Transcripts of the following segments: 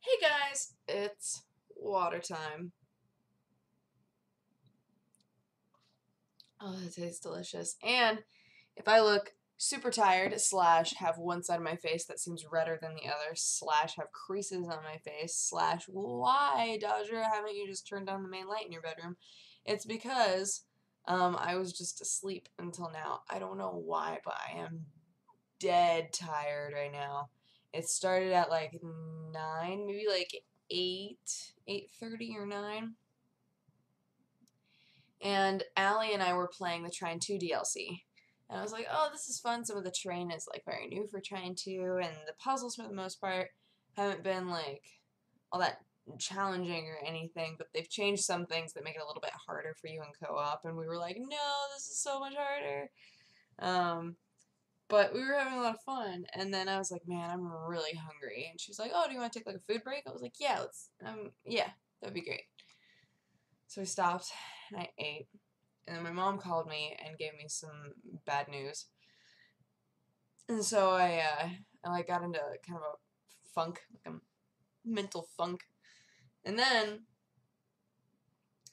Hey guys, it's water time. Oh, that tastes delicious. And if I look super tired, slash have one side of my face that seems redder than the other, slash have creases on my face, slash why, Dodger, haven't you just turned on the main light in your bedroom? It's because I was just asleep until now. I don't know why, but I am dead tired right now. It started at like 9, maybe like 8:30 or 9. And Allie and I were playing the Trine 2 DLC. And I was like, oh, this is fun. Some of the terrain is like very new for Trine 2, and the puzzles for the most part haven't been like all that challenging or anything, but they've changed some things that make it a little bit harder for you in co-op, and we were like, no, this is so much harder. But we were having a lot of fun, and then I was like, man, I'm really hungry. And she was like, oh, do you want to take like a food break? I was like, yeah, yeah, that'd be great. So I stopped, and I ate, and then my mom called me and gave me some bad news. And so I like got into kind of a funk, like a mental funk. And then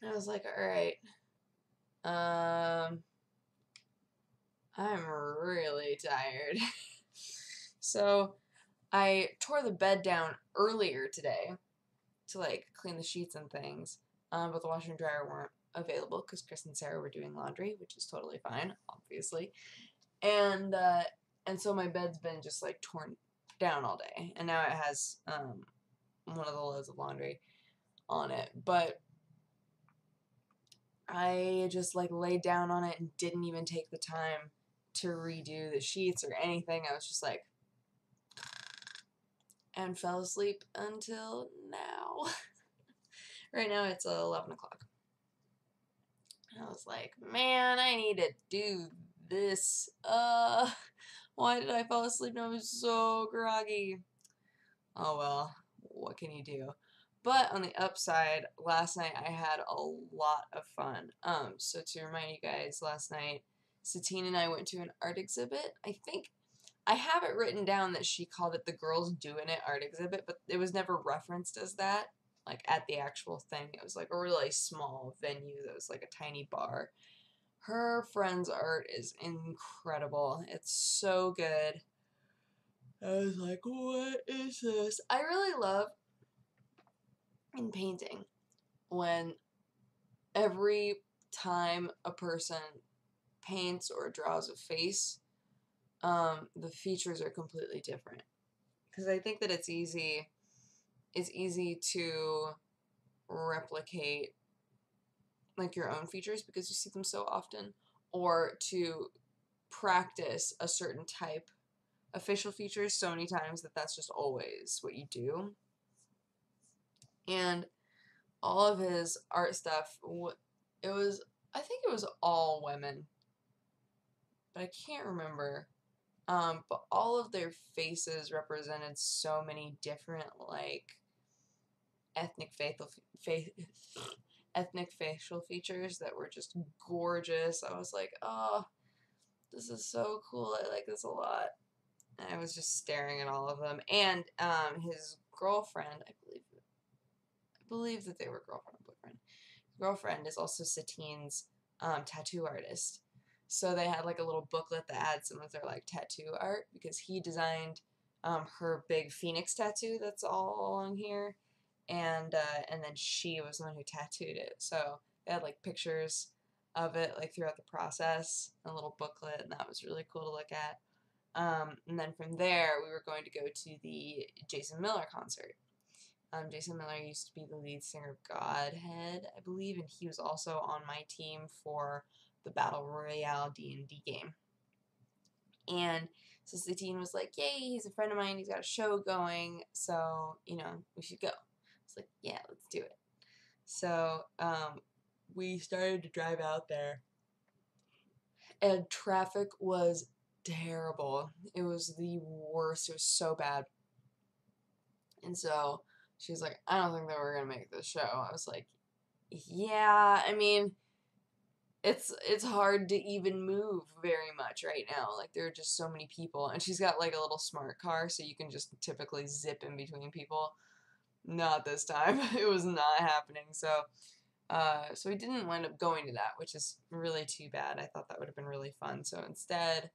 I was like, all right, um, I'm really tired. So I tore the bed down earlier today to like clean the sheets and things, but the washer and dryer weren't available because Chris and Sarah were doing laundry, which is totally fine, obviously. And uh, and so my bed's been just like torn down all day, and now it has one of the loads of laundry on it. But I just like laid down on it and didn't even take the time to redo the sheets or anything. I was just like, and fell asleep until now. Right now it's 11 o'clock. I was like, man, I need to do this. Why did I fall asleep? I was so groggy. Oh well, what can you do? But on the upside, last night I had a lot of fun. So to remind you guys, last night Satine and I went to an art exhibit. I think I have it written down that she called it the Girls Doing It art exhibit, but it was never referenced as that, like at the actual thing. It was like a really small venue that was like a tiny bar. Her friend's art is incredible. It's so good. I was like, what is this? I really love in painting when every time a person paints or draws a face, the features are completely different. Because I think that it's easy to replicate like your own features because you see them so often, or to practice a certain type of facial features so many times that that's just always what you do. And all of his art stuff, it was, I think it was all women, but I can't remember. But all of their faces represented so many different, like, ethnic ethnic facial features that were just gorgeous. I was like, oh, this is so cool. I like this a lot. And I was just staring at all of them. And his girlfriend, I believe that they were girlfriend and boyfriend. Girlfriend is also Satine's tattoo artist. So they had like a little booklet that had some of their like tattoo art because he designed her big phoenix tattoo that's all along here, and then she was the one who tattooed it. So they had like pictures of it like throughout the process, a little booklet, and that was really cool to look at. And then from there, we were going to go to the Jason Miller concert. Jason Miller used to be the lead singer of Godhead, I believe, and he was also on my team for the Battle Royale D&D game. And so Satine was like, yay, he's a friend of mine, he's got a show going, so, we should go. I was like, yeah, let's do it. So, we started to drive out there, and traffic was terrible. It was the worst. It was so bad. And so she's like, I don't think that we're going to make this show. I was like, yeah, I mean, it's hard to even move very much right now. Like, there are just so many people. And she's got, like, a little smart car, so you can just typically zip in between people. not this time. It was not happening. So we didn't wind up going to that, which is really too bad. I thought that would have been really fun. So instead,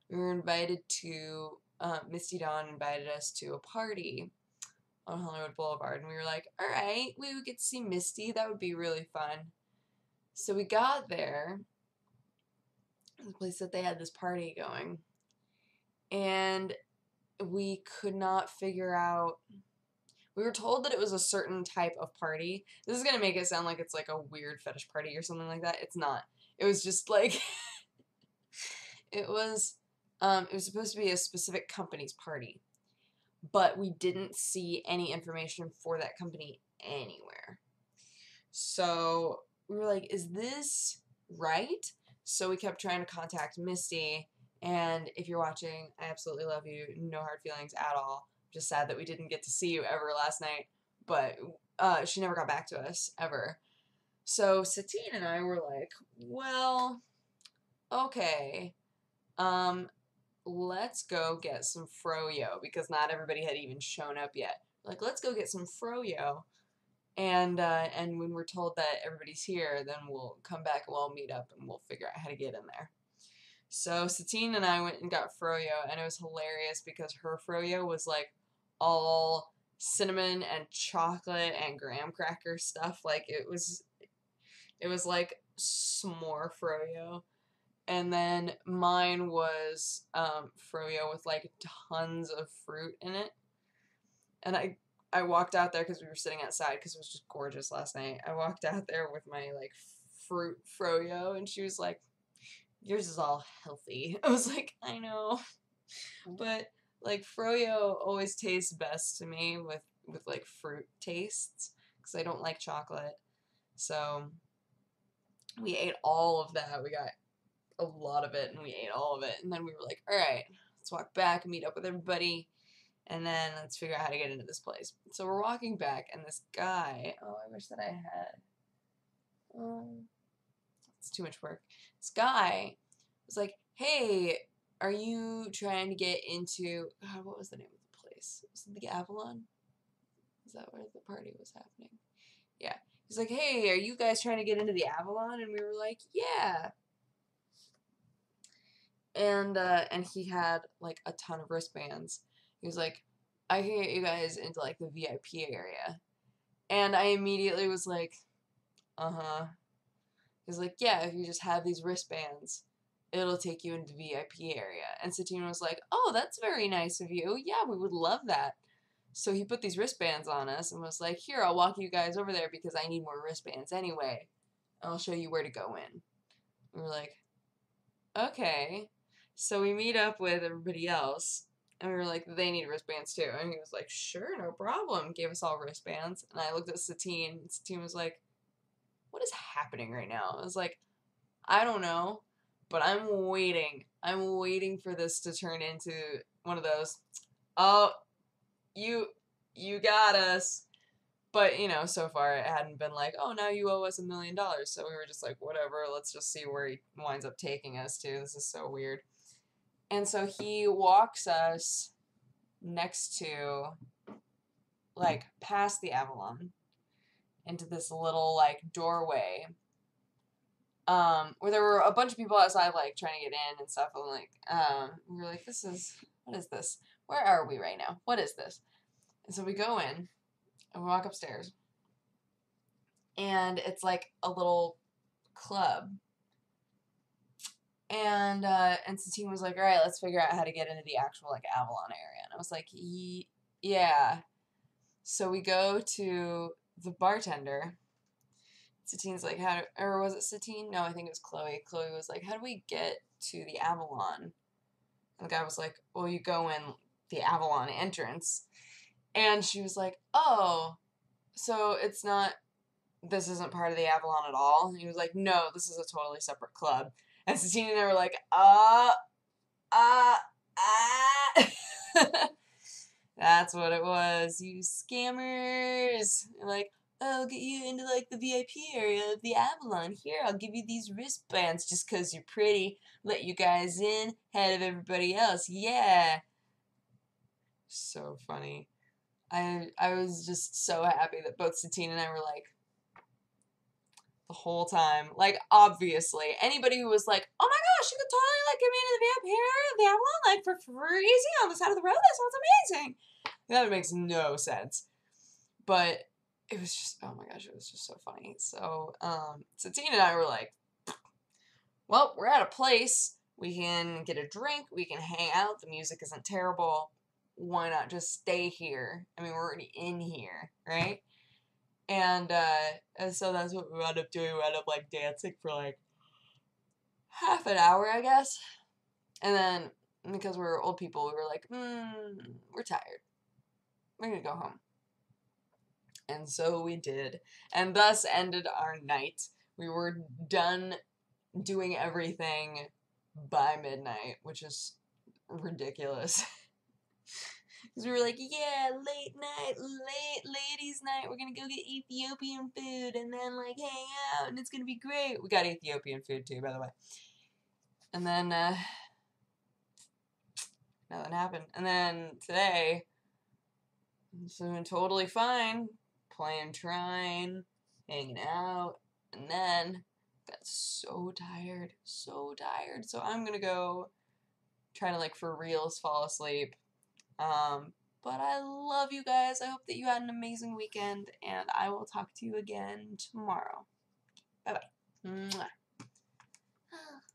we were invited to, Misty Dawn invited us to a party on Hollywood Boulevard, and we were like, all right, we would get to see Misty. That would be really fun. So we got there, the place that they had this party going, and we could not figure out. We were told that it was a certain type of party. This is going to make it sound like it's like a weird fetish party or something like that. It's not. It was just like, it was supposed to be a specific company's party. But we didn't see any information for that company anywhere. So we were like, is this right? So we kept trying to contact Misty. And if you're watching, I absolutely love you. No hard feelings at all. Just sad that we didn't get to see you ever last night, but she never got back to us ever. So Satine and I were like, well, okay, let's go get some froyo, because not everybody had even shown up yet. Like, let's go get some froyo, and when we're told that everybody's here, then we'll come back and we'll meet up and we'll figure out how to get in there. So Satine and I went and got froyo, and it was hilarious because her froyo was like all cinnamon and chocolate and graham cracker stuff. Like it was like s'more froyo. And then mine was froyo with like tons of fruit in it. And I walked out there because we were sitting outside because it was just gorgeous last night. I walked out there with my like fruit froyo, and she was like, yours is all healthy. I was like, I know. But like froyo always tastes best to me with like fruit tastes, because I don't like chocolate. So we ate all of that. We got a lot of it, and we ate all of it. And then we were like, all right, let's walk back and meet up with everybody, and then let's figure out how to get into this place. So we're walking back, and this guy, oh, I wish that I had, it's too much work. This guy was like, hey, are you trying to get into, God, what was the name of the place? Was it the Avalon? Is that where the party was happening? Yeah. He's like, hey, are you guys trying to get into the Avalon? And we were like, yeah. And he had like a ton of wristbands. He was like, I can get you guys into like the VIP area. And I immediately was like, uh-huh. He's like, yeah, if you just have these wristbands, it'll take you into the VIP area. And Satine was like, oh, that's very nice of you. Yeah, we would love that. So he put these wristbands on us and was like, here, I'll walk you guys over there because I need more wristbands anyway. I'll show you where to go in. We were like, okay. So we meet up with everybody else, and we were like, they need wristbands too. And he was like, sure, no problem. Gave us all wristbands. And I looked at Satine, and Satine was like, what is happening right now? I was like, I don't know, but I'm waiting. I'm waiting for this to turn into one of those, oh, you got us. But, you know, so far it hadn't been like, oh, now you owe us $1 million. So we were just like, whatever, let's just see where he winds up taking us to. This is so weird. And so he walks us next to, like, past the Avalon into this little, like, doorway, where there were a bunch of people outside, like, trying to get in and stuff, and, like, we were like, what is this? Where are we right now? What is this? And so we go in, and we walk upstairs, and it's, like, a little club, and Satine was like, all right, let's figure out how to get into the actual, like, Avalon area, and I was like, yeah. So we go to the bartender. Satine's like, or was it Satine? No, I think it was Chloe. Chloe was like, how do we get to the Avalon? And the guy was like, well, you go in the Avalon entrance. And she was like, oh, so this isn't part of the Avalon at all? And he was like, no, this is a totally separate club. And Satine and I were like, That's what it was, you scammers. Like, I'll get you into, like, the VIP area of the Avalon. Here, I'll give you these wristbands just 'cause you're pretty. Let you guys in ahead of everybody else. Yeah. So funny. I was just so happy that both Satine and I were like, the whole time. Like, obviously, anybody who was like, oh my gosh, you could totally, like, get me into the vamp here, the Avalon, like, for free, easy on the side of the road, that sounds amazing. That makes no sense. But it was just, oh my gosh, it was just so funny. So, Satine and I were like, well, we're at a place, we can get a drink, we can hang out, the music isn't terrible, why not just stay here? I mean, we're already in here, right? And so that's what we wound up doing. We wound up, like, dancing for, like, half an hour, I guess. And then, because we were old people, we were like, we're tired. We're gonna go home. And so we did. And thus ended our night. We were done doing everything by midnight, which is ridiculous. Because we were like, yeah, late night, ladies night, we're gonna go get Ethiopian food and then, like, hang out and it's gonna be great. We got Ethiopian food too, by the way. And then, nothing happened. And then today, I'm doing totally fine, playing Trine, hanging out, and then got so tired. So I'm gonna go try to, like, for reals fall asleep. But I love you guys. I hope that you had an amazing weekend, and I will talk to you again tomorrow. Bye-bye.